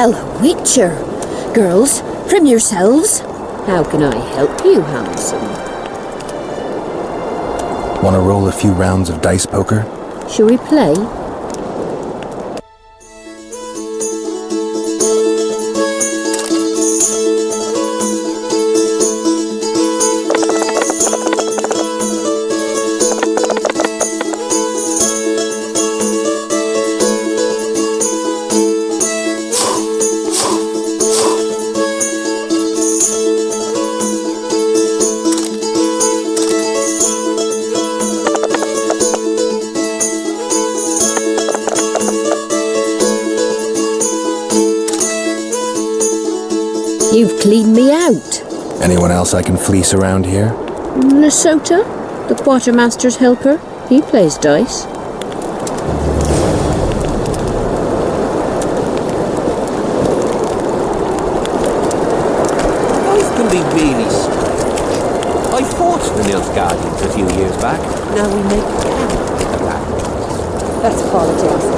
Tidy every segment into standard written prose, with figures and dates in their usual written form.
Well, a witcher. Girls, trim yourselves. How can I help you, handsome? Want to roll a few rounds of dice poker? Shall we play? You've cleaned me out. Anyone else I can fleece around here? Lesota, the quartermaster's helper. He plays dice. Life can be really strange. I fought the Nilfgaardians a few years back. Now we make camp around. That's politics.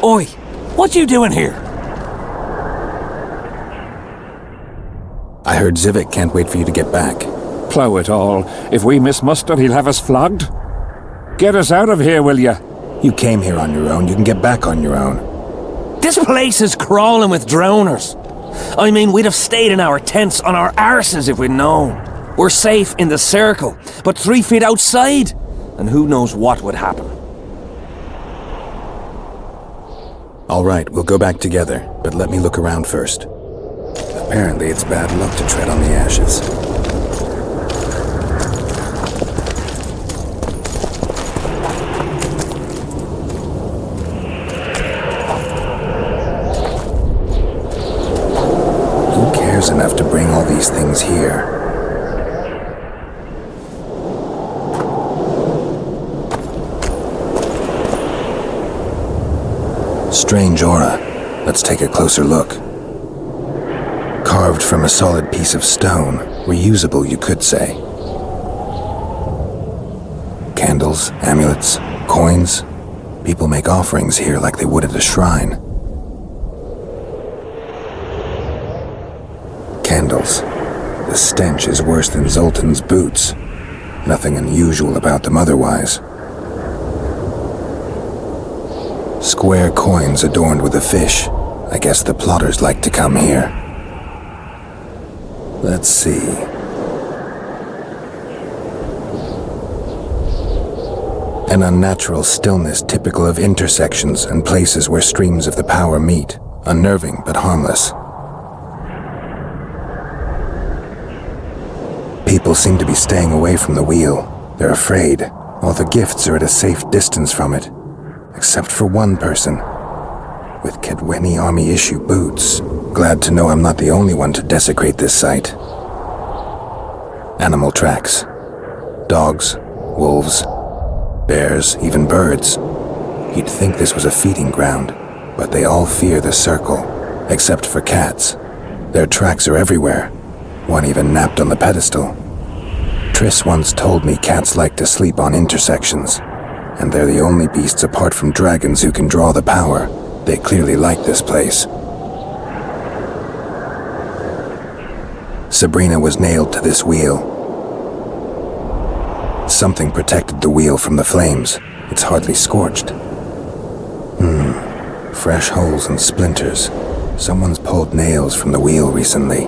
Oi, what you doing here? I heard Zyvik can't wait for you to get back. Plough it all. If we miss muster, he'll have us flogged. Get us out of here, will ya? You came here on your own. You can get back on your own. This place is crawling with drowners. I mean, we'd have stayed in our tents on our arses if we'd known. We're safe in the circle, but 3 feet outside, and who knows what would happen. All right, we'll go back together, but let me look around first. Apparently it's bad luck to tread on the ashes. Who cares enough to bring all these things here? Strange aura. Let's take a closer look. Carved from a solid piece of stone. Reusable, you could say. Candles, amulets, coins. People make offerings here like they would at a shrine. Candles. The stench is worse than Zoltan's boots. Nothing unusual about them otherwise. Square coins adorned with a fish. I guess the plotters like to come here. Let's see. An unnatural stillness typical of intersections and places where streams of the power meet. Unnerving but harmless. People seem to be staying away from the wheel. They're afraid. All the gifts are at a safe distance from it. Except for one person, with Kaedweni army-issue boots. Glad to know I'm not the only one to desecrate this site. Animal tracks. Dogs, wolves, bears, even birds. You'd think this was a feeding ground, but they all fear the circle, except for cats. Their tracks are everywhere. One even napped on the pedestal. Triss once told me cats like to sleep on intersections. And they're the only beasts apart from dragons who can draw the power. They clearly like this place. Sabrina was nailed to this wheel. Something protected the wheel from the flames. It's hardly scorched. Fresh holes and splinters. Someone's pulled nails from the wheel recently.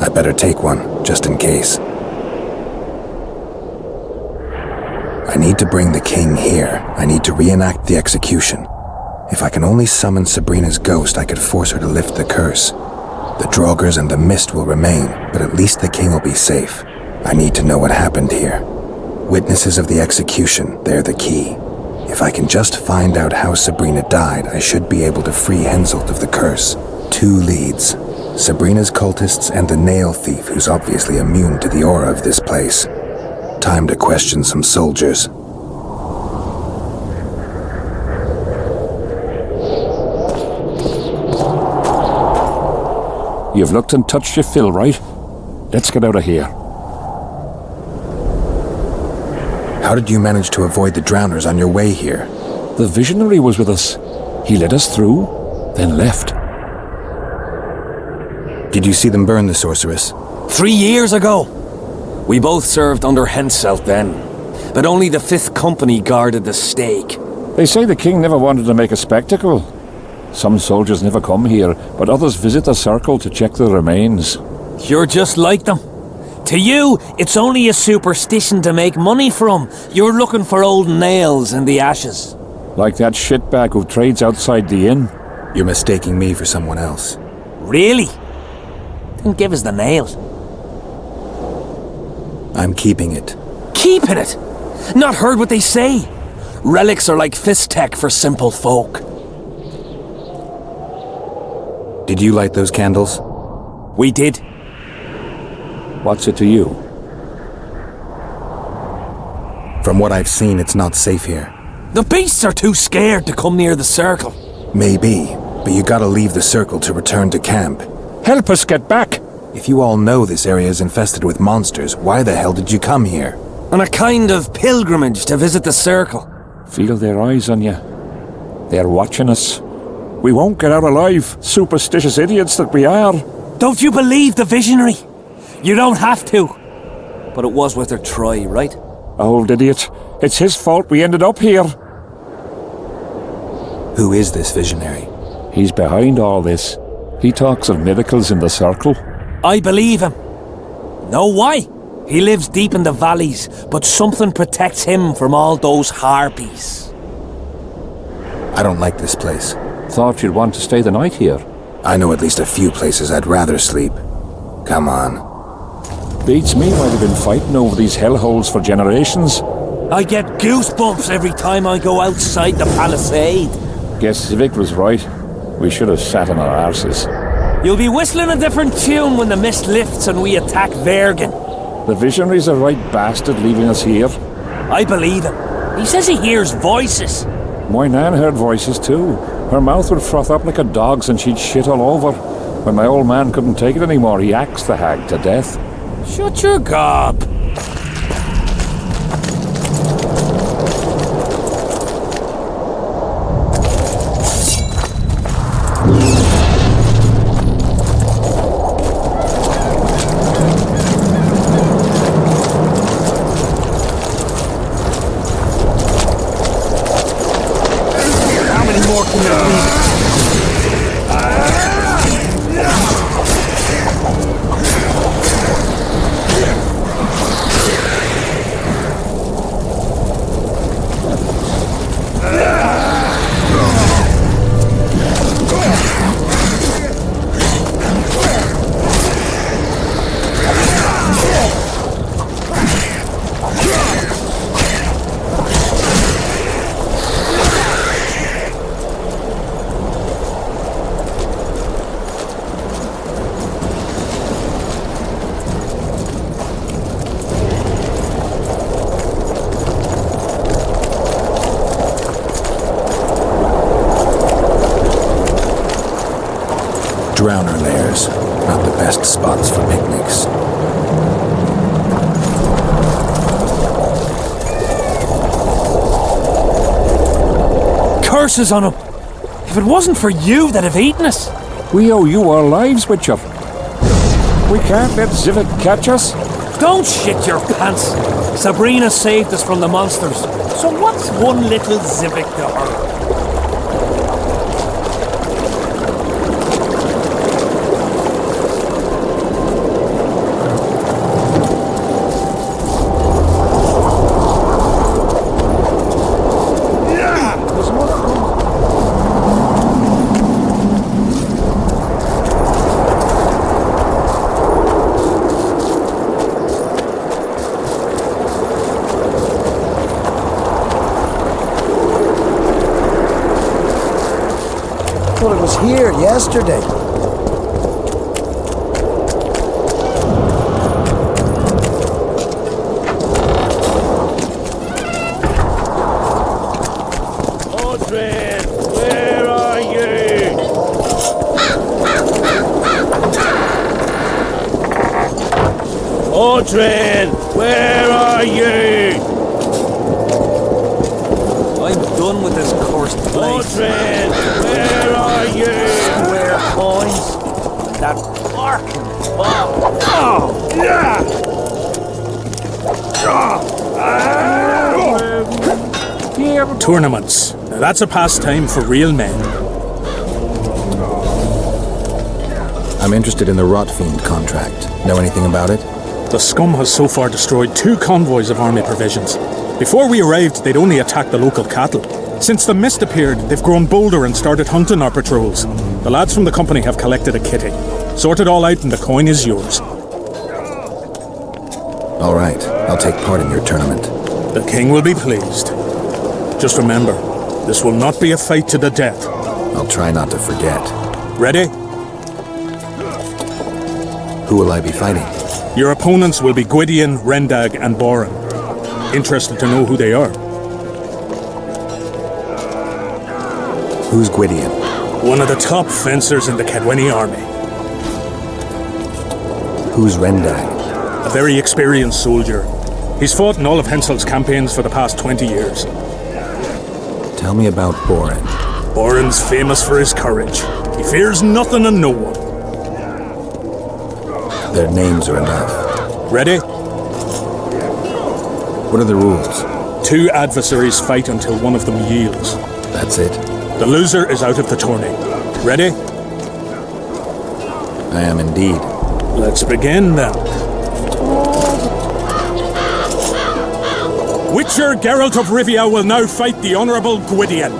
I better take one, just in case. I need to bring the king here. I need to reenact the execution. If I can only summon Sabrina's ghost, I could force her to lift the curse. The Draugrs and the mist will remain, but at least the king will be safe. I need to know what happened here. Witnesses of the execution, they're the key. If I can just find out how Sabrina died, I should be able to free Henselt of the curse. 2 leads. Sabrina's cultists and the nail thief who's obviously immune to the aura of this place. Time to question some soldiers. You've looked and touched your fill, right? Let's get out of here. How did you manage to avoid the drowners on your way here? The visionary was with us. He led us through, then left. Did you see them burn the sorceress? 3 years ago. We both served under Henselt then, but only the 5th Company guarded the stake. They say the king never wanted to make a spectacle. Some soldiers never come here, but others visit the circle to check the remains. You're just like them. To you, it's only a superstition to make money from. You're looking for old nails in the ashes. Like that shitbag who trades outside the inn. You're mistaking me for someone else. Really? Then give us the nail. I'm keeping it. Keeping it? Not heard what they say? Relics are like fist tech for simple folk. Did you light those candles? We did. What's it to you? From what I've seen, it's not safe here. The beasts are too scared to come near the circle. Maybe, but you gotta leave the circle to return to camp. Help us get back! If you all know this area is infested with monsters, why the hell did you come here? On a kind of pilgrimage to visit the circle. Feel their eyes on you. They're watching us. We won't get out alive, superstitious idiots that we are. Don't you believe the visionary? You don't have to. But it was worth a try, right? Old idiot. It's his fault we ended up here. Who is this visionary? He's behind all this. He talks of miracles in the circle. I believe him. Know why? He lives deep in the valleys, but something protects him from all those harpies. I don't like this place. Thought you'd want to stay the night here. I know at least a few places I'd rather sleep. Come on. Beats me why they've been fighting over these hellholes for generations. I get goosebumps every time I go outside the palisade. Guess Zyvik was right. We should have sat on our arses. You'll be whistling a different tune when the mist lifts and we attack Vergen. The visionary's a right bastard leaving us here. I believe him. He says he hears voices. My nan heard voices too. Her mouth would froth up like a dog's and she'd shit all over. When my old man couldn't take it anymore, he axed the hag to death. Shut your gob. Drowner lairs, not the best spots for picnics. Curses on him! If it wasn't for you, they'd have eaten us. We owe you our lives, Witcher. We can't let Zyvik catch us. Don't shit your pants. Sabrina saved us from the monsters. So what's one little Zyvik to her? It was here yesterday. Odrin, where are you? Odrin, where are you? I'm done with this cursed place. Odrin, where are you? Square coins. That barking ball. Oh, yeah! Tournaments. Now that's a pastime for real men. I'm interested in the Rotfiend contract. Know anything about it? The scum has so far destroyed 2 convoys of army provisions. Before we arrived, they'd only attacked the local cattle. Since the mist appeared, they've grown bolder and started hunting our patrols. The lads from the company have collected a kitty. Sort it all out and the coin is yours. All right, I'll take part in your tournament. The king will be pleased. Just remember, this will not be a fight to the death. I'll try not to forget. Ready? Who will I be fighting? Your opponents will be Gwydion, Rendag and Boran. Interested to know who they are? Who's Gwydion? One of the top fencers in the Kaedweni army. Who's Rendag? A very experienced soldier. He's fought in all of Henselt's campaigns for the past 20 years. Tell me about Boran. Boran's famous for his courage. He fears nothing and no one. Their names are enough. Ready? What are the rules? 2 adversaries fight until one of them yields. That's it? The loser is out of the tourney. Ready? I am indeed. Let's begin then. Witcher Geralt of Rivia will now fight the Honourable Gwydion.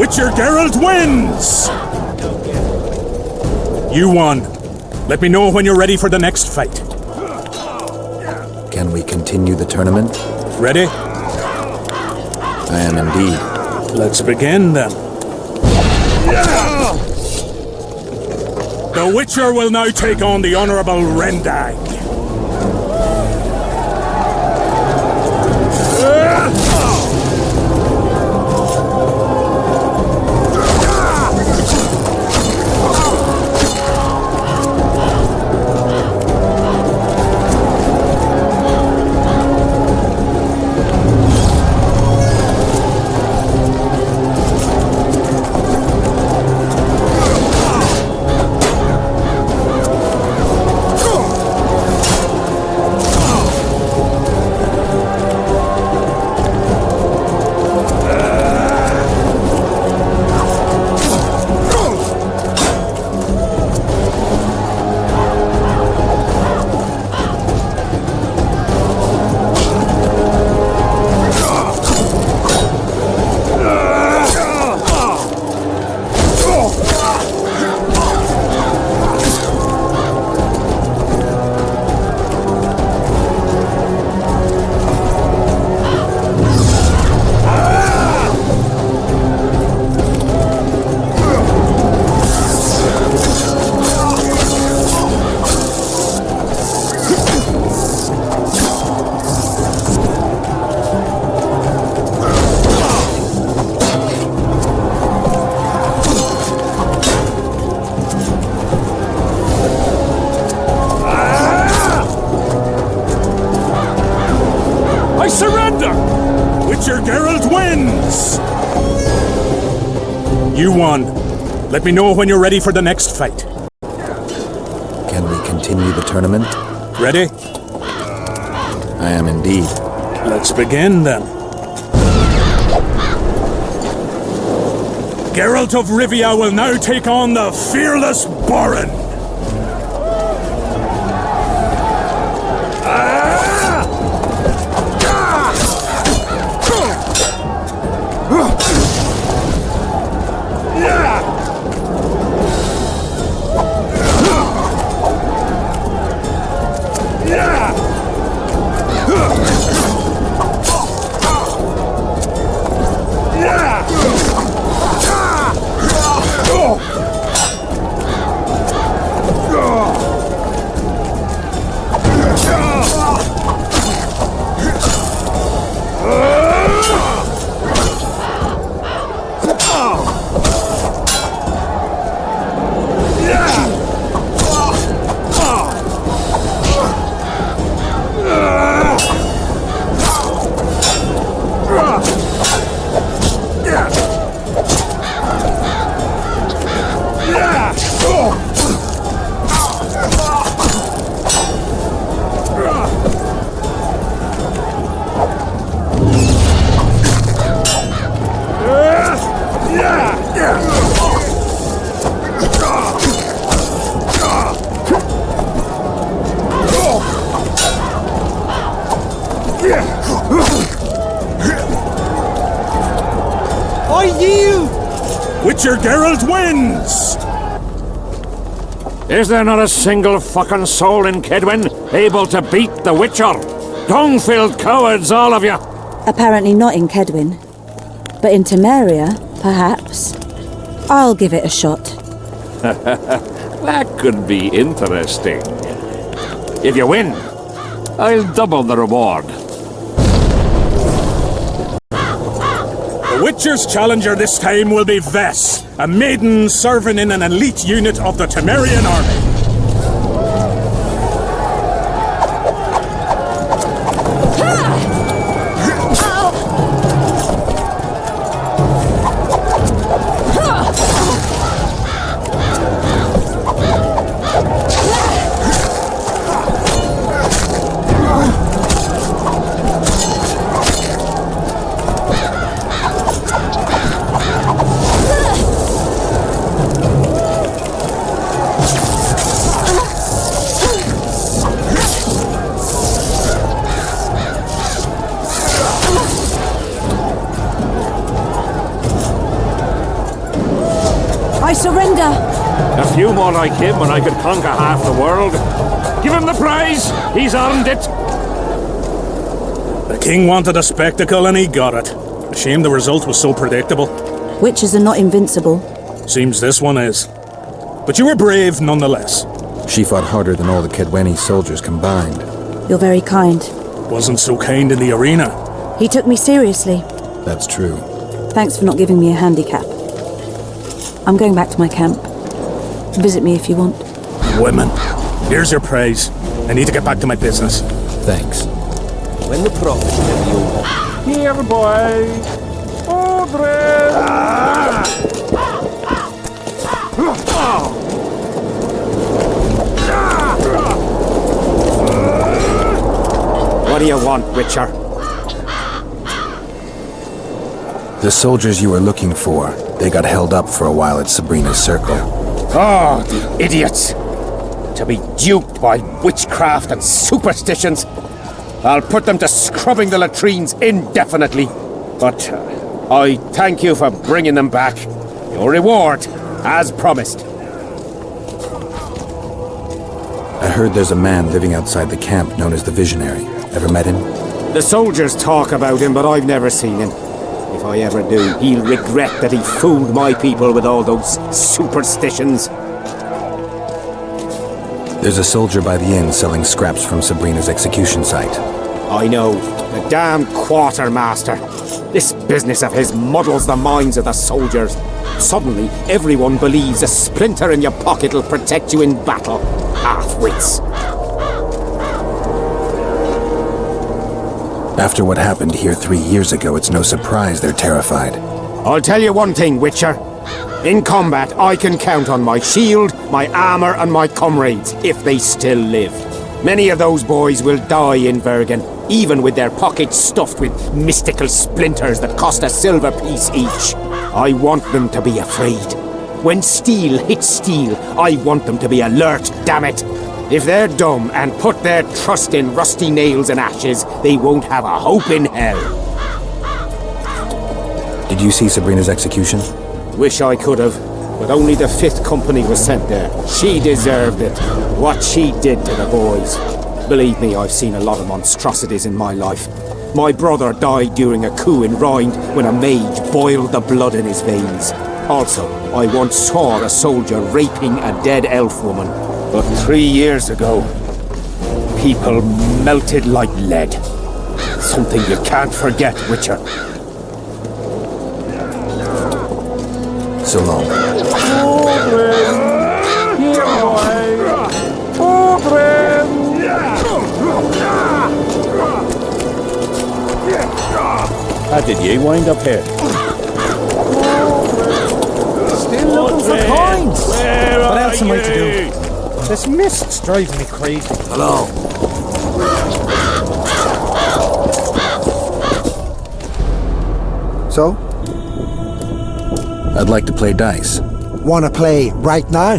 Witcher Geralt wins! You won. Let me know when you're ready for the next fight. Can we continue the tournament? Ready? I am indeed. Let's begin then. The Witcher will now take on the Honourable Rendag. You won. Let me know when you're ready for the next fight. Can we continue the tournament? Ready? I am indeed. Let's begin then. Geralt of Rivia will now take on the fearless Baron. I yield! Witcher Geralt wins! Is there not a single fucking soul in Kaedwen able to beat the Witcher? Dung-filled cowards, all of you! Apparently not in Kaedwen. But in Temeria, perhaps. I'll give it a shot. That could be interesting. If you win, I'll double the reward. The Witcher's challenger this time will be Vess, a maiden serving in an elite unit of the Temerian army. I surrender! A few more like him and I could conquer half the world. Give him the prize! He's earned it! The king wanted a spectacle and he got it. A shame the result was so predictable. Witches are not invincible. Seems this one is. But you were brave nonetheless. She fought harder than all the Kaedweni soldiers combined. You're very kind. Wasn't so kind in the arena. He took me seriously. That's true. Thanks for not giving me a handicap. I'm going back to my camp. Visit me if you want. Women. Here's your praise. I need to get back to my business. Thanks. When the prophet said you Here, boy! Odrin! What do you want, Witcher? The soldiers you were looking for, they got held up for a while at Sabrina's circle. Oh, the idiots! To be duped by witchcraft and superstitions. I'll put them to scrubbing the latrines indefinitely. But I thank you for bringing them back. Your reward, as promised. I heard there's a man living outside the camp known as the Visionary. Ever met him? The soldiers talk about him, but I've never seen him. If I ever do, he'll regret that he fooled my people with all those superstitions. There's a soldier by the inn selling scraps from Sabrina's execution site. I know. The damn quartermaster. This business of his muddles the minds of the soldiers. Suddenly, everyone believes a splinter in your pocket will protect you in battle. Half-wits. After what happened here 3 years ago, it's no surprise they're terrified. I'll tell you one thing, Witcher. In combat, I can count on my shield, my armor, and my comrades, if they still live. Many of those boys will die in Bergen, even with their pockets stuffed with mystical splinters that cost a silver piece each. I want them to be afraid. When steel hits steel, I want them to be alert, damn it! If they're dumb and put their trust in rusty nails and ashes, they won't have a hope in hell. Did you see Sabrina's execution? Wish I could have, but only the 5th Company was sent there. She deserved it. What she did to the boys. Believe me, I've seen a lot of monstrosities in my life. My brother died during a coup in Rhind when a mage boiled the blood in his veins. Also, I once saw a soldier raping a dead elf woman. But 3 years ago, people melted like lead. Something you can't forget, Witcher. So long. Here, boy! Odrin! How did you wind up here? Still looking for coins. What else am I to do? This mist's driving me crazy. Hello. So, I'd like to play dice. wanna play right now?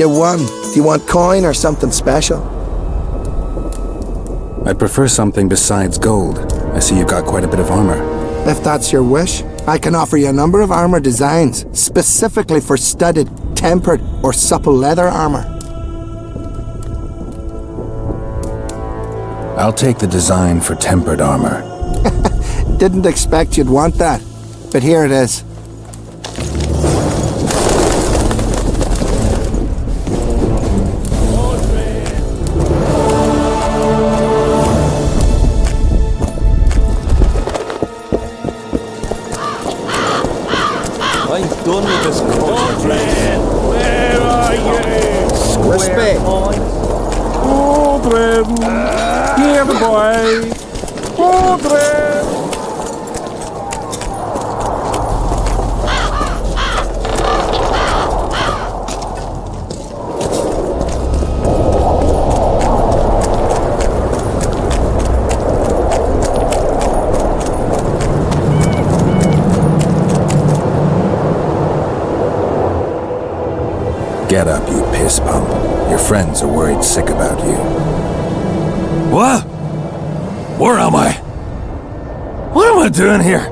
You won. Do you want coin or something special? I'd prefer something besides gold. I see you've got quite a bit of armor. If that's your wish, I can offer you a number of armor designs, specifically for studded, tempered, or supple leather armor. I'll take the design for tempered armor. Didn't expect you'd want that, but here it is. I'm done with this Odrin! Where are you? Respect. Odrin! Here the boy! Odrin! Get up, you piss pump. Your friends are worried sick about you. What? Where am I? What am I doing here?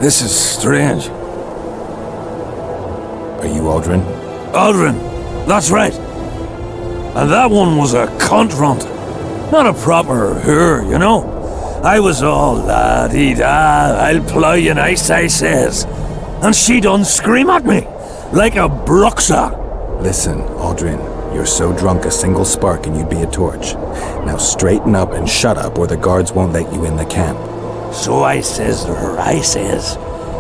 This is strange. Are you Odrin? Odrin, that's right. And that one was a cunt runt. Not a proper her, you know. I was all la-dee-da, I'll plough you nice, I says. And she done scream at me. Like a bruxa. Listen, Odrin, you're so drunk a single spark and you'd be a torch. Now straighten up and shut up or the guards won't let you in the camp. So I says to her,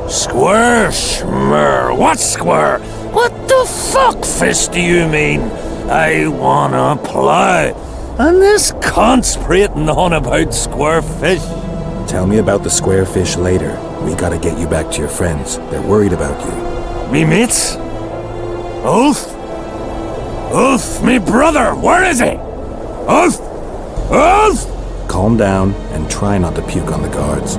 Square, schmur, what square? What the fuck fist do you mean? I wanna plough. And this cunt's prating on about square fish. Tell me about the square fish later. We gotta get you back to your friends. They're worried about you. Me mates? Ulf? Ulf, me brother, where is he? Ulf? Ulf? Calm down and try not to puke on the guards.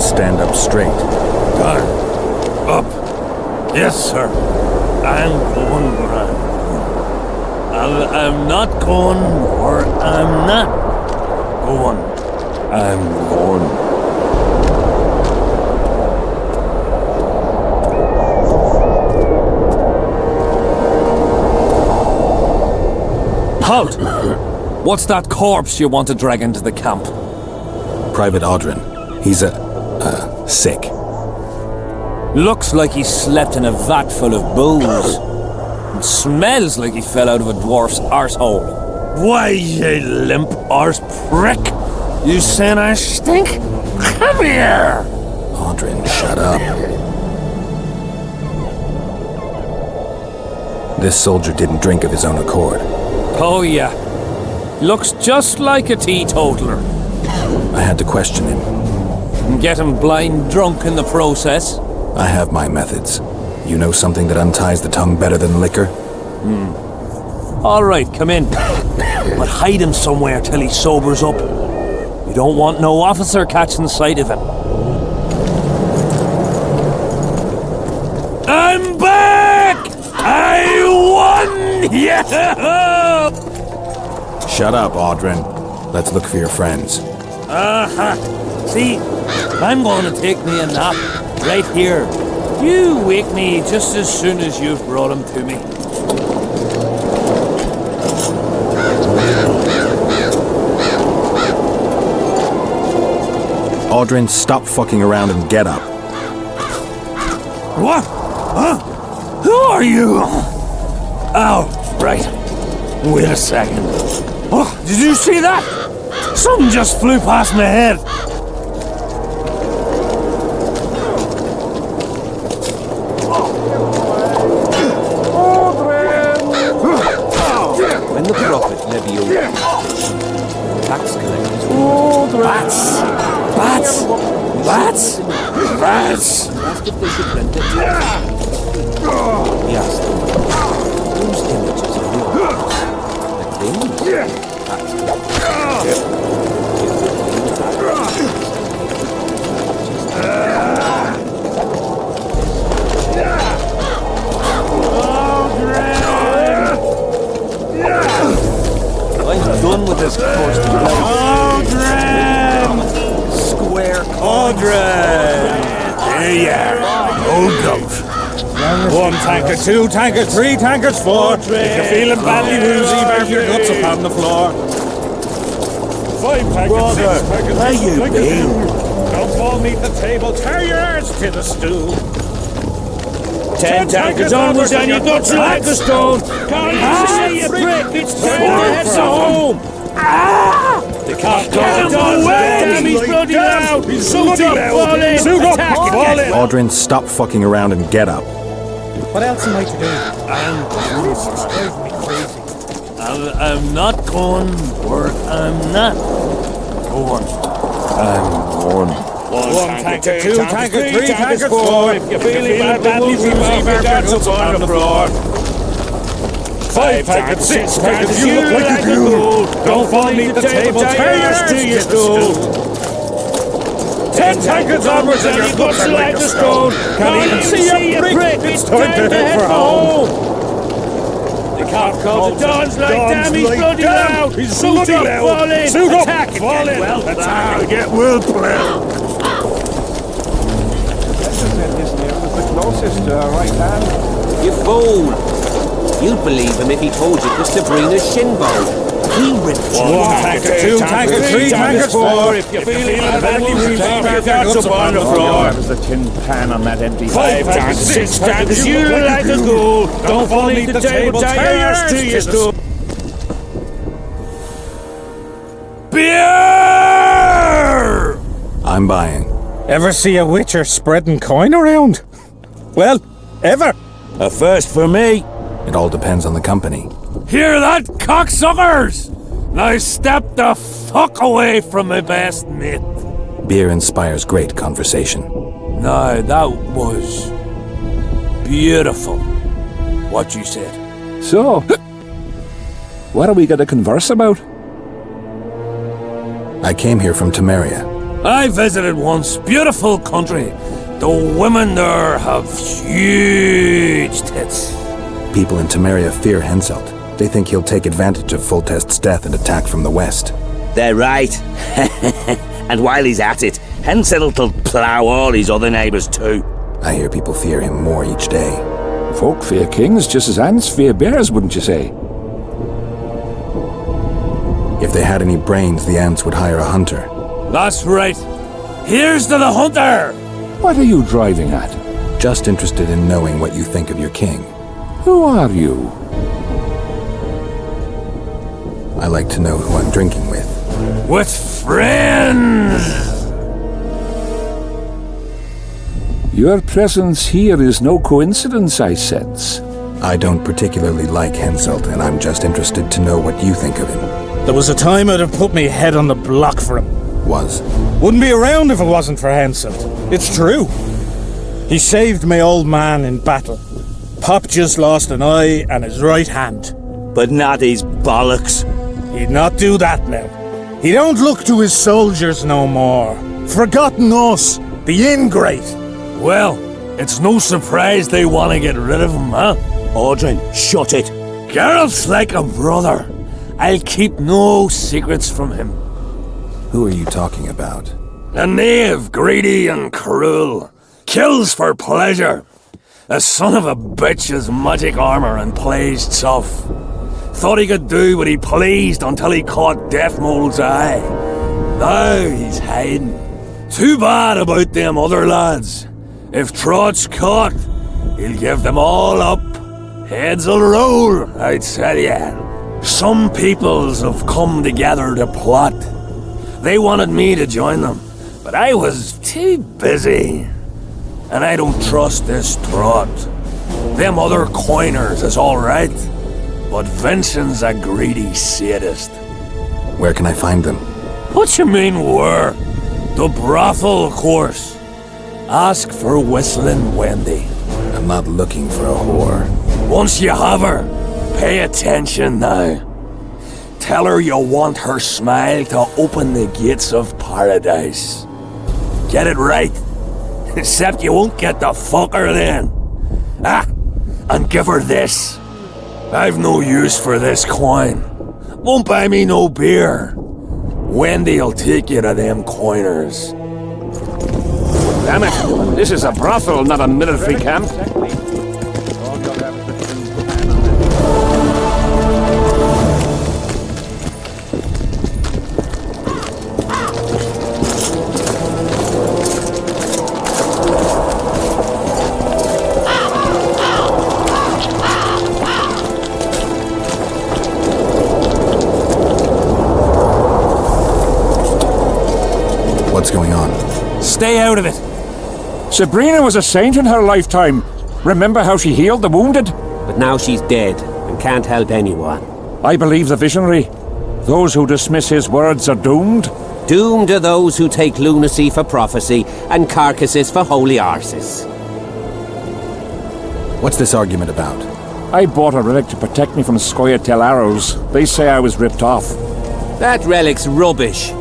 Stand up straight. Down. Up. Yes, sir. I'm going where I'm going. I'm not going where I'm not going. I'm going. Halt! What's that corpse you want to drag into the camp? Private Odrin. He's sick. Looks like he slept in a vat full of booze. It smells like he fell out of a dwarf's arsehole. Why, you limp arse prick! You saying I stink? Come here! Odrin, shut up. This soldier didn't drink of his own accord. Oh yeah. Looks just like a teetotaler. I had to question him. And get him blind drunk in the process. I have my methods. You know something that unties the tongue better than liquor? All right, come in. But hide him somewhere till he sobers up. You don't want no officer catching sight of him. I'm back! I won! Yeah! Shut up, Odrin. Let's look for your friends. See, I'm going to take me a nap right here. You wake me just as soon as you've brought him to me. Odrin, stop fucking around and get up. What? Huh? Who are you? Oh, right. Wait a second. Oh, did you see that? Something just flew past my head. When the prophet levy tax collectors. Bats! Bats! Bats! Bats! Asked if they should rent it. He asked them, whose images are yours? The king's? I'm done with this course. Odrin! Square. Odrin! There you are. Old goat. 1 tankard, 2 tankards, 3 tankards, 4. If you're feeling badly woozy, barf your guts upon the floor. 5 tankards, 6 tankards. Where you been? Don't fall meet the table, tear your arse to the stool. 10 tankards onwards and your guts are like a stone. Can't you see you prick? It's time to head home. The cops don't damn, he's bloody loud. Suit up, fall in. Suit up, fall in. Odrin, stop fucking around and get up. What else am I to do? This is driving me crazy. I'm not going work. I'm not going. I'm going. 1 tankard, 2 tankard, 3 tankard, 4. If you're feeling badly woozy, barf your guts upon the floor. 5 tankards, 6 tankards, you look like a fool. Don't fall meet the table, tear yours to your stool. 10 tankards onwards and your guts are like a stone. Can't even see a prick, it's time to head for home. The cop calls the Don's like damn, he's bloody loud. He's suit up, fall in, suit up, fall in. Well, attack, get well planned. The closest right hand. You fool. You'd believe him if he told you it was Sabrina's shin bone. He ripped you. 1 tankard, 2 tankard, 3 tankard, 4. If you're feeling badly woozy, barf your guts upon the floor. There's a tin pan on that empty 5 tankards, 6 tankards, you look like a ghoul. Don't fall meet the table, tear yours to your stool. Beer! I'm buying. Ever see a witcher spreading coin around? Well, ever. A first for me. It all depends on the company. Hear that, cocksuckers? Now step the fuck away from my best mate. Beer inspires great conversation. No, that was beautiful, what you said. So, what are we going to converse about? I came here from Temeria. I visited once. Beautiful country. The women there have huge tits. People in Temeria fear Henselt. They think he'll take advantage of Foltest's death and attack from the west. They're right. And while he's at it, Henselt will plough all his other neighbours too. I hear people fear him more each day. Folk fear kings just as ants fear bears, wouldn't you say? If they had any brains, the ants would hire a hunter. That's right. Here's to the hunter! What are you driving at? Just interested in knowing what you think of your king. Who are you? I like to know who I'm drinking with. With friends! Your presence here is no coincidence, I sense. I don't particularly like Henselt, and I'm just interested to know what you think of him. There was a time I'd have put me head on the block for him. Wouldn't be around if it wasn't for Henselt. It's true. He saved my old man in battle. Pop just lost an eye and his right hand. But not his bollocks. He'd not do that now. He don't look to his soldiers no more. Forgotten us, the ingrate. Well, it's no surprise they want to get rid of him, huh? Odrin, shut it. Geralt's like a brother. I'll keep no secrets from him. Who are you talking about? A knave, greedy and cruel. Kills for pleasure. A son of a bitch has magic armor and plays tough. Thought he could do what he pleased until he caught Deathmold's eye. Now he's hiding. Too bad about them other lads. If Trott's caught, he'll give them all up. Heads'll roll, I tell ya. Some peoples have come together to plot. They wanted me to join them, but I was too busy. And I don't trust this trot. Them other coiners is alright, but Vincent's a greedy sadist. Where can I find them? What you mean, where? The brothel, of course. Ask for Whistling Wendy. I'm not looking for a whore. Once you have her, pay attention now. Tell her you want her smile to open the gates of paradise. Get it right. Except you won't get the fucker then. Ah, and give her this. I've no use for this coin. Won't buy me no beer. Wendy'll take you to them coiners. Damn it! This is a brothel, not a military camp. What's going on? Stay out of it. Sabrina was a saint in her lifetime. Remember how she healed the wounded? But now she's dead and can't help anyone. I believe the visionary. Those who dismiss his words are doomed. Doomed are those who take lunacy for prophecy and carcasses for holy arses. What's this argument about? I bought a relic to protect me from Scoia'tael arrows. They say I was ripped off. That relic's rubbish.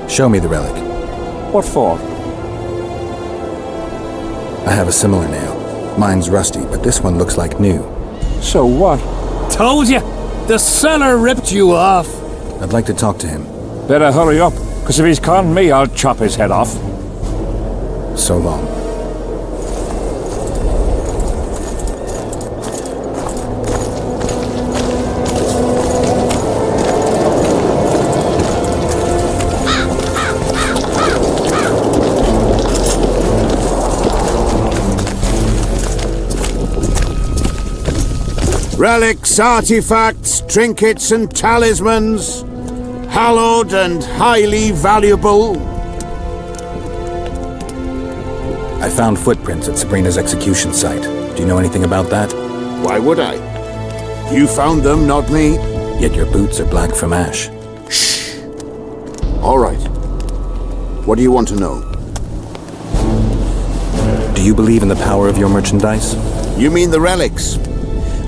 Show me the relic. What for? I have a similar nail. Mine's rusty, but this one looks like new. So what? Told you! The seller ripped you off! I'd like to talk to him. Better hurry up, because if he's conned me, I'll chop his head off. So long. Relics, artifacts, trinkets and talismans, hallowed and highly valuable. I found footprints at Sabrina's execution site. Do you know anything about that? Why would I? You found them, not me. Yet your boots are black from ash. Shh. All right. What do you want to know? Do you believe in the power of your merchandise? You mean the relics?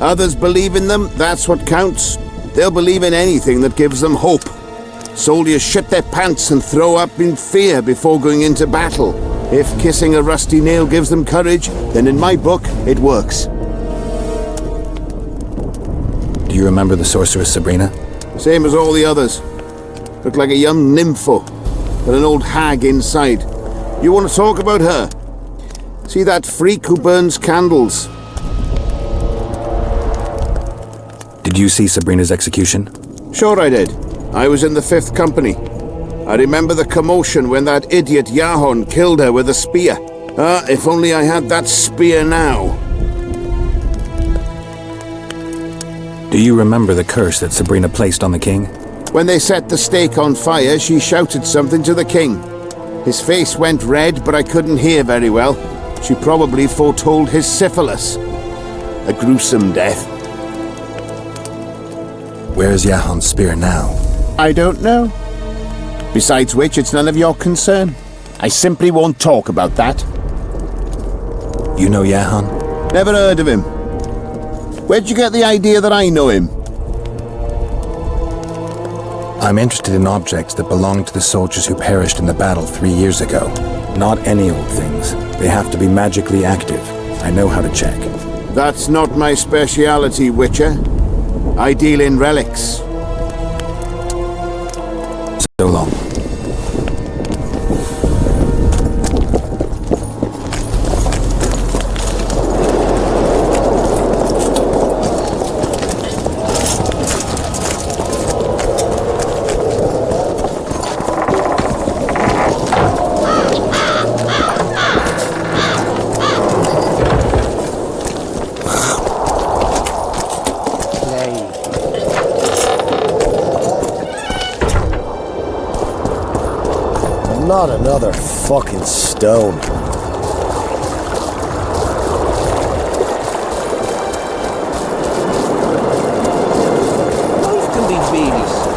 Others believe in them, that's what counts. They'll believe in anything that gives them hope. Soldiers shit their pants and throw up in fear before going into battle. If kissing a rusty nail gives them courage, then in my book, it works. Do you remember the sorceress Sabrina? Same as all the others. Looked like a young nympho, with an old hag inside. You want to talk about her? See that freak who burns candles? Did you see Sabrina's execution? Sure I did. I was in the 5th Company. I remember the commotion when that idiot Yahon killed her with a spear. If only I had that spear now. Do you remember the curse that Sabrina placed on the king? When they set the stake on fire, she shouted something to the king. His face went red, but I couldn't hear very well. She probably foretold his syphilis. A gruesome death. Where's Yahon's spear now? I don't know. Besides which, it's none of your concern. I simply won't talk about that. You know Yahon? Never heard of him. Where'd you get the idea that I know him? I'm interested in objects that belong to the soldiers who perished in the battle 3 years ago. Not any old things. They have to be magically active. I know how to check. That's not my speciality, Witcher. I deal in relics. So long. Not another fucking stone. Life can be really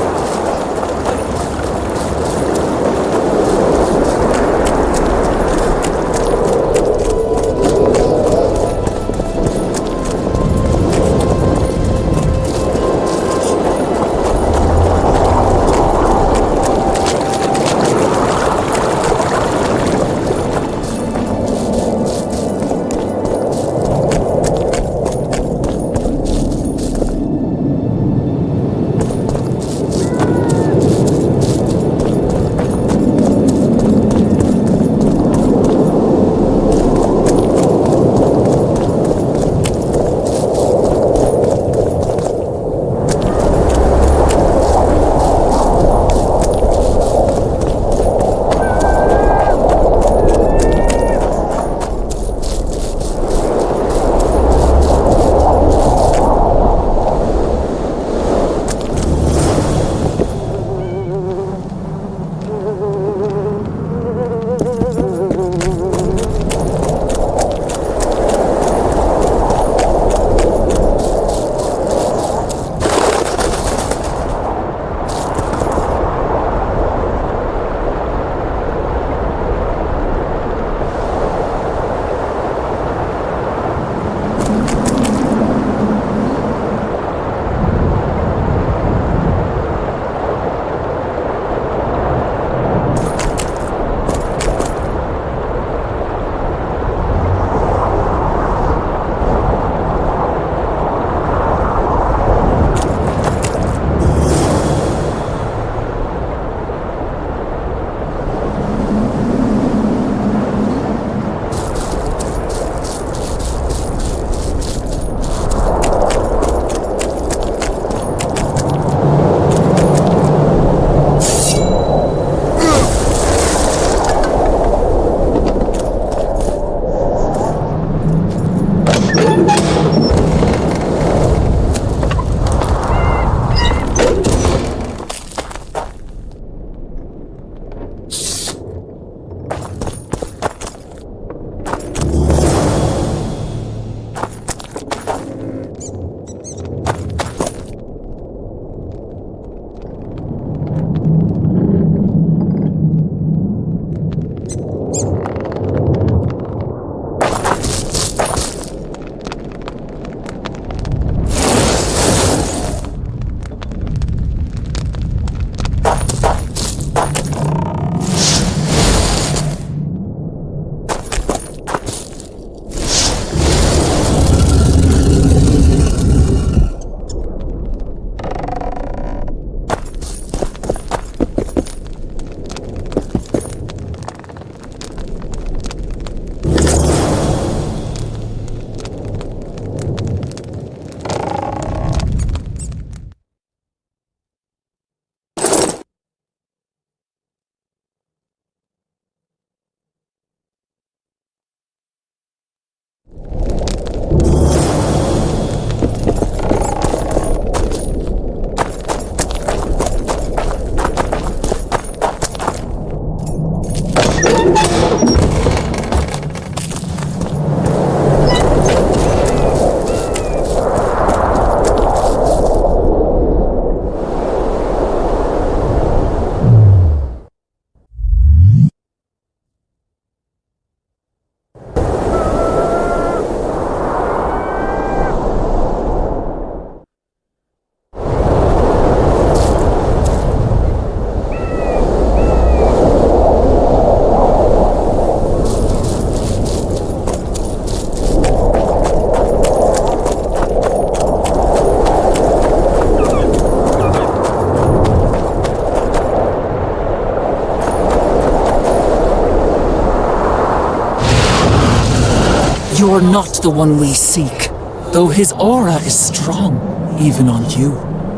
You're not the one we seek, though his aura is strong, even on you.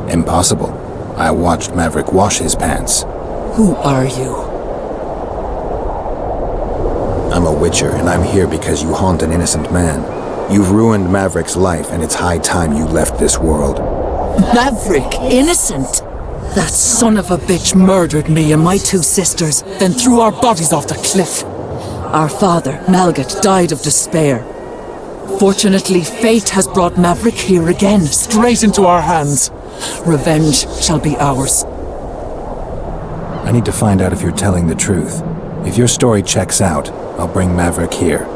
Impossible. I watched Mavrick wash his pants. Who are you? I'm a witcher, and I'm here because you haunt an innocent man. You've ruined Mavrick's life, and it's high time you left this world. Mavrick, innocent? That son of a bitch murdered me and my 2 sisters, then threw our bodies off the cliff. Our father, Malgat, died of despair. Fortunately, fate has brought Mavrick here again, straight into our hands. Revenge shall be ours. I need to find out if you're telling the truth. If your story checks out, I'll bring Mavrick here.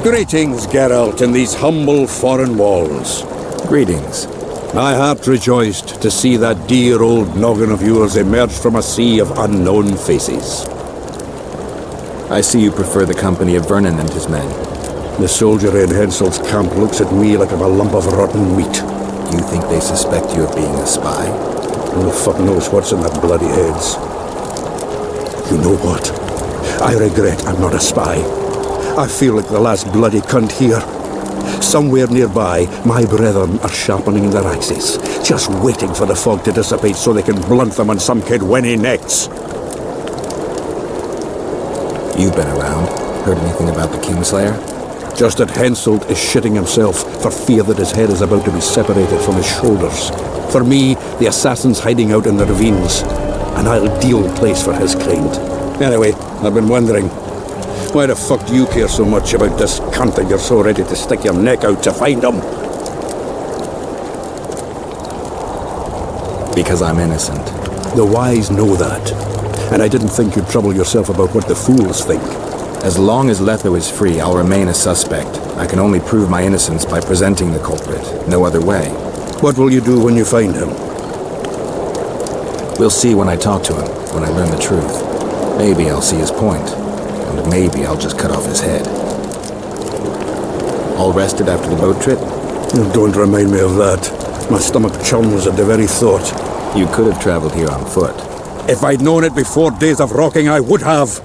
Greetings, Geralt, in these humble foreign walls. Greetings. My heart rejoiced to see that dear old noggin of yours emerge from a sea of unknown faces. I see you prefer the company of Vernon and his men. The soldier in Henselt's camp looks at me like I'm a lump of rotten meat. You think they suspect you of being a spy? Who the fuck knows what's in their bloody heads? You know what? I regret I'm not a spy. I feel like the last bloody cunt here. Somewhere nearby, my brethren are sharpening their axes, just waiting for the fog to dissipate so they can blunt them on some Kaedweni necks. You've been around. Heard anything about the Kingslayer? Just that Henselt is shitting himself for fear that his head is about to be separated from his shoulders. For me, the assassin's hiding out in the ravines, an ideal place for his kind. Anyway, I've been wondering, why the fuck do you care so much about this cunt that you're so ready to stick your neck out to find him? Because I'm innocent. The wise know that. And I didn't think you'd trouble yourself about what the fools think. As long as Letho is free, I'll remain a suspect. I can only prove my innocence by presenting the culprit. No other way. What will you do when you find him? We'll see when I talk to him, when I learn the truth. Maybe I'll see his point. And maybe I'll just cut off his head. All rested after the boat trip? Don't remind me of that. My stomach churns at the very thought. You could have traveled here on foot. If I'd known it before days of rocking, I would have.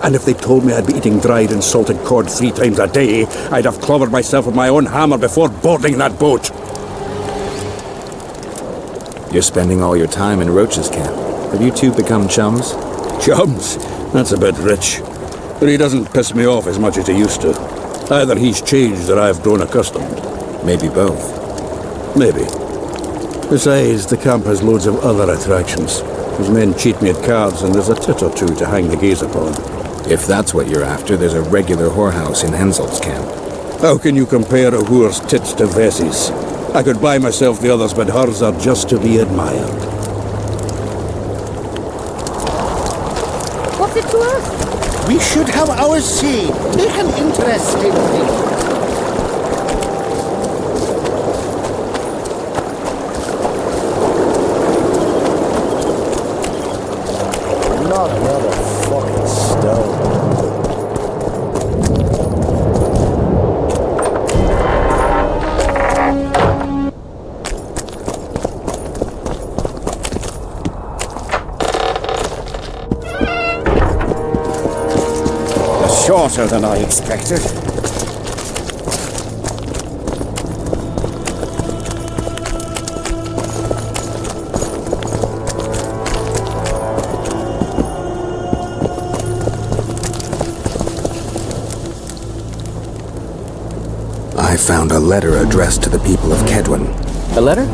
And if they told me I'd be eating dried and salted cod 3 times a day, I'd have clobbered myself with my own hammer before boarding that boat. You're spending all your time in Roche's camp. Have you two become chums? Chums? That's a bit rich. But he doesn't piss me off as much as he used to. Either he's changed or I've grown accustomed. Maybe both. Maybe. Besides, the camp has loads of other attractions. His men cheat me at cards, and there's a tit or two to hang the gaze upon. If that's what you're after, there's a regular whorehouse in Henselt's camp. How can you compare a whore's tits to Vessi's? I could buy myself the others, but hers are just to be admired. What's it to us? We should have our say. Take an interest in things. Not another fucking stone. Shorter than I expected. I found a letter addressed to the people of Kaedwen. A letter?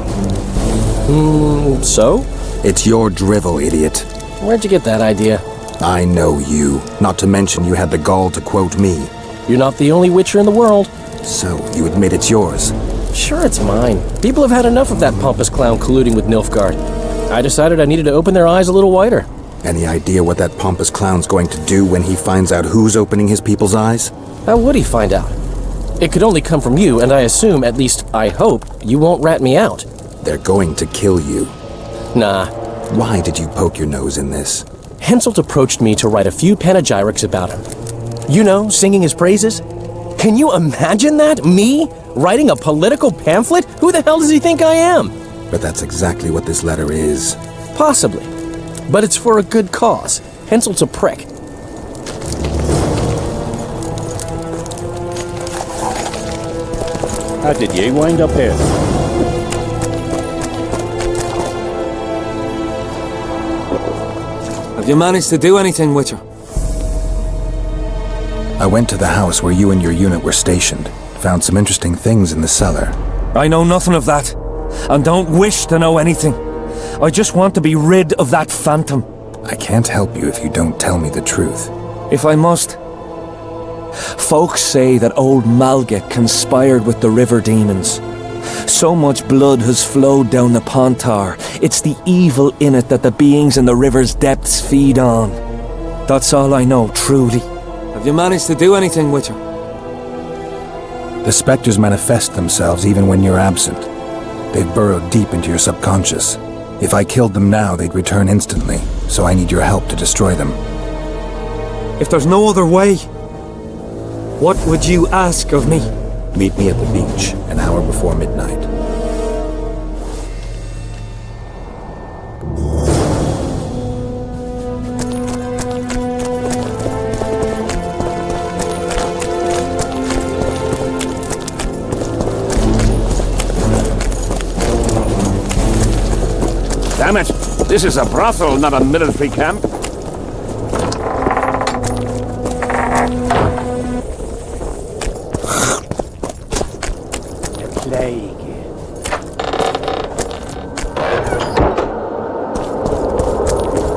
So? It's your drivel, idiot. Where'd you get that idea? I know you. Not to mention you had the gall to quote me. You're not the only Witcher in the world. So, you admit it's yours? Sure, it's mine. People have had enough of that pompous clown colluding with Nilfgaard. I decided I needed to open their eyes a little wider. Any idea what that pompous clown's going to do when he finds out who's opening his people's eyes? How would he find out? It could only come from you, and I assume, at least I hope, you won't rat me out. They're going to kill you. Nah. Why did you poke your nose in this? Henselt approached me to write a few panegyrics about him. You know, singing his praises? Can you imagine that? Me? Writing a political pamphlet? Who the hell does he think I am? But that's exactly what this letter is. Possibly. But it's for a good cause. Henselt's a prick. How did you wind up here? Have you managed to do anything, Witcher? I went to the house where you and your unit were stationed. Found some interesting things in the cellar. I know nothing of that, and don't wish to know anything. I just want to be rid of that phantom. I can't help you if you don't tell me the truth. If I must. Folks say that old Malgit conspired with the river demons. So much blood has flowed down the Pontar. It's the evil in it that the beings in the river's depths feed on. That's all I know, truly. Have you managed to do anything, Witcher? The specters manifest themselves even when you're absent. They've burrowed deep into your subconscious. If I killed them now, they'd return instantly, so I need your help to destroy them. If there's no other way, what would you ask of me? Meet me at the beach, an hour before midnight. Damn it! This is a brothel, not a military camp. The plague.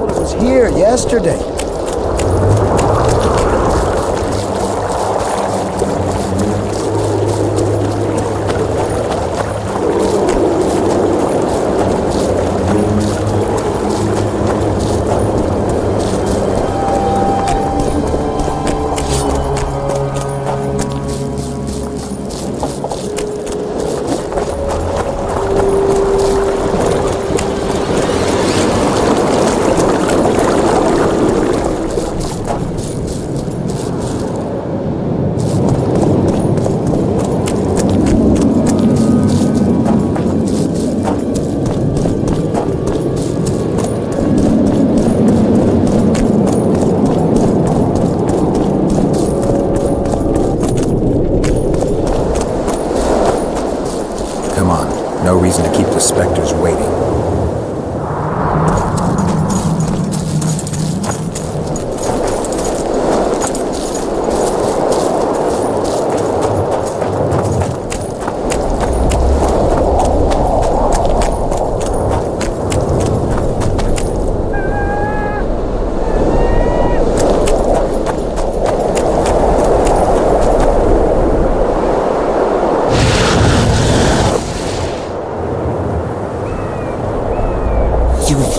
It was here yesterday. No reason to keep the specters waiting.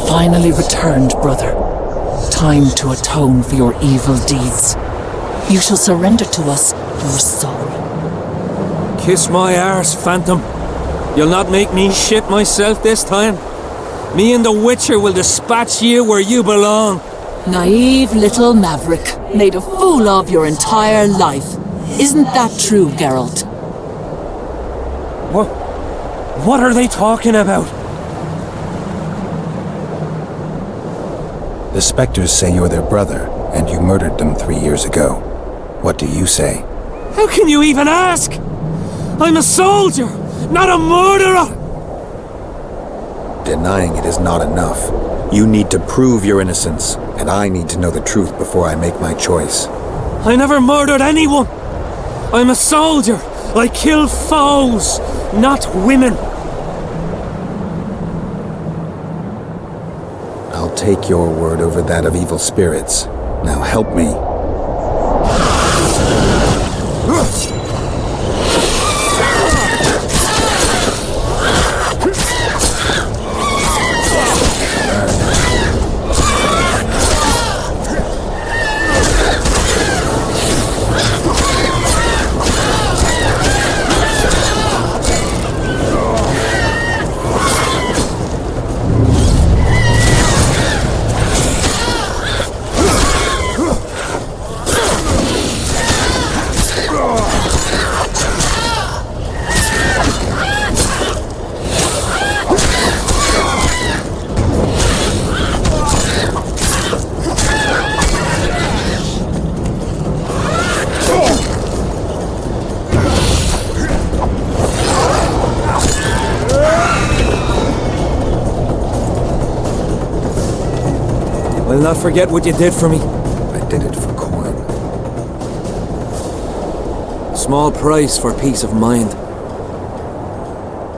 Finally returned, brother. Time to atone for your evil deeds. You shall surrender to us your soul. Kiss my arse, Phantom. You'll not make me shit myself this time. Me and the Witcher will dispatch you where you belong. Naive little Mavrick, made a fool of your entire life. Isn't that true, Geralt? What are they talking about? The specters say you're their brother, and you murdered them 3 years ago. What do you say? How can you even ask? I'm a soldier, not a murderer! Denying it is not enough. You need to prove your innocence, and I need to know the truth before I make my choice. I never murdered anyone! I'm a soldier! I kill foes, not women! take your word over that of evil spirits. Now help me. I'll not forget what you did for me. I did it for coin. Small price for peace of mind.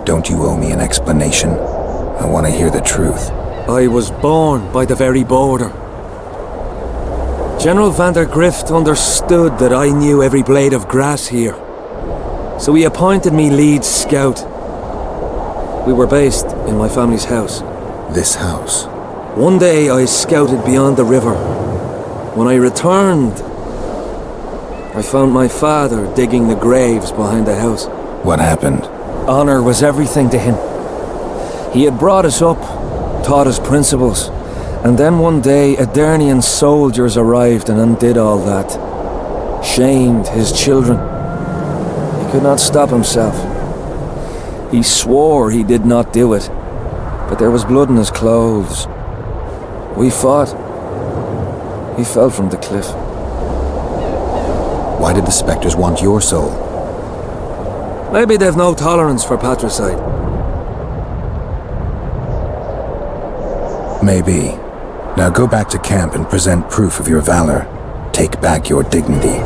Don't you owe me an explanation? I want to hear the truth. I was born by the very border. General van der Grift understood that I knew every blade of grass here. So he appointed me lead scout. We were based in my family's house. This house? One day I scouted beyond the river. When I returned, I found my father digging the graves behind the house. What happened? Honor was everything to him. He had brought us up, taught us principles, and then one day Edernian soldiers arrived and undid all that. Shamed his children. He could not stop himself. He swore he did not do it, but there was blood in his clothes. We fought. He fell from the cliff. Why did the specters want your soul? Maybe they've no tolerance for patricide. Maybe. Now go back to camp and present proof of your valor. Take back your dignity.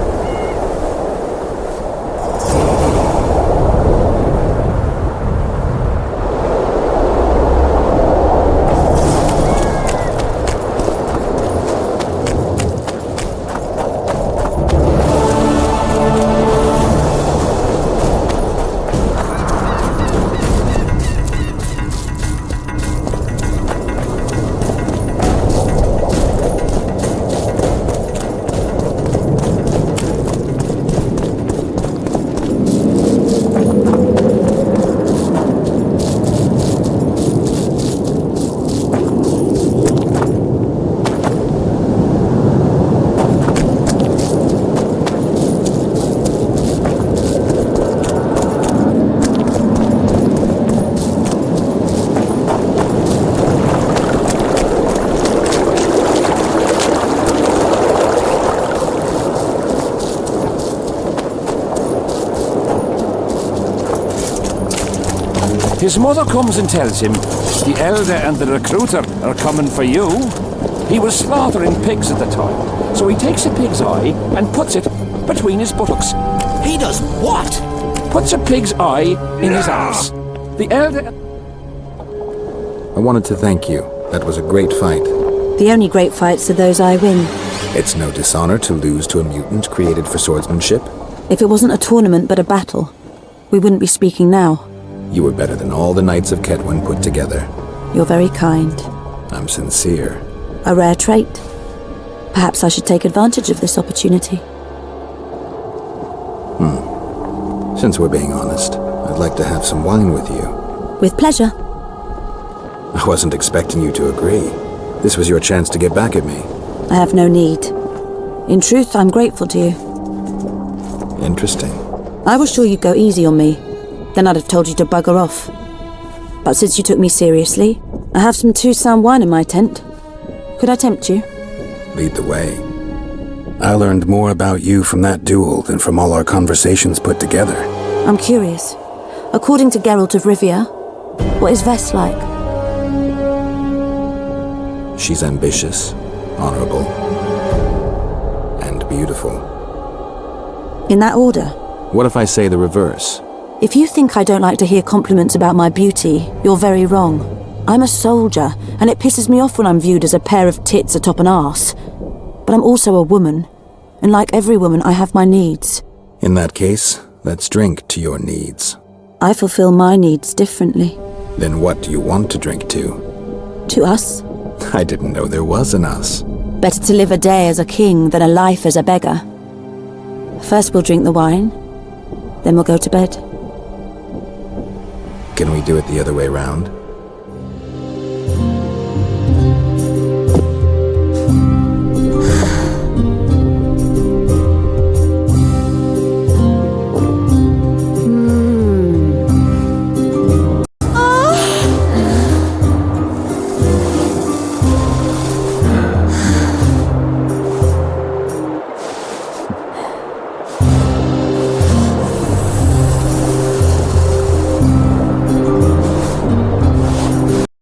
His mother comes and tells him the elder and the recruiter are coming for you. He was slaughtering pigs at the time, so he takes a pig's eye and puts it between his buttocks. He does what? Puts a pig's eye in his arse. The elder... I wanted to thank you. That was a great fight. The only great fights are those I win. It's no dishonor to lose to a mutant created for swordsmanship. If it wasn't a tournament but a battle, we wouldn't be speaking now. You were better than all the knights of Kaedwen put together. You're very kind. I'm sincere. A rare trait. Perhaps I should take advantage of this opportunity. Since we're being honest, I'd like to have some wine with you. With pleasure. I wasn't expecting you to agree. This was your chance to get back at me. I have no need. In truth, I'm grateful to you. Interesting. I was sure you'd go easy on me. Then I'd have told you to bugger off. But since you took me seriously, I have some two-sound wine in my tent. Could I tempt you? Lead the way. I learned more about you from that duel than from all our conversations put together. I'm curious. According to Geralt of Rivia, what is Vess like? She's ambitious, honorable, and beautiful. In that order? What if I say the reverse? If you think I don't like to hear compliments about my beauty, you're very wrong. I'm a soldier, and it pisses me off when I'm viewed as a pair of tits atop an arse. But I'm also a woman, and like every woman, I have my needs. In that case, let's drink to your needs. I fulfill my needs differently. Then what do you want to drink to? To us. I didn't know there was an us. Better to live a day as a king than a life as a beggar. First we'll drink the wine, then we'll go to bed. Can we do it the other way round?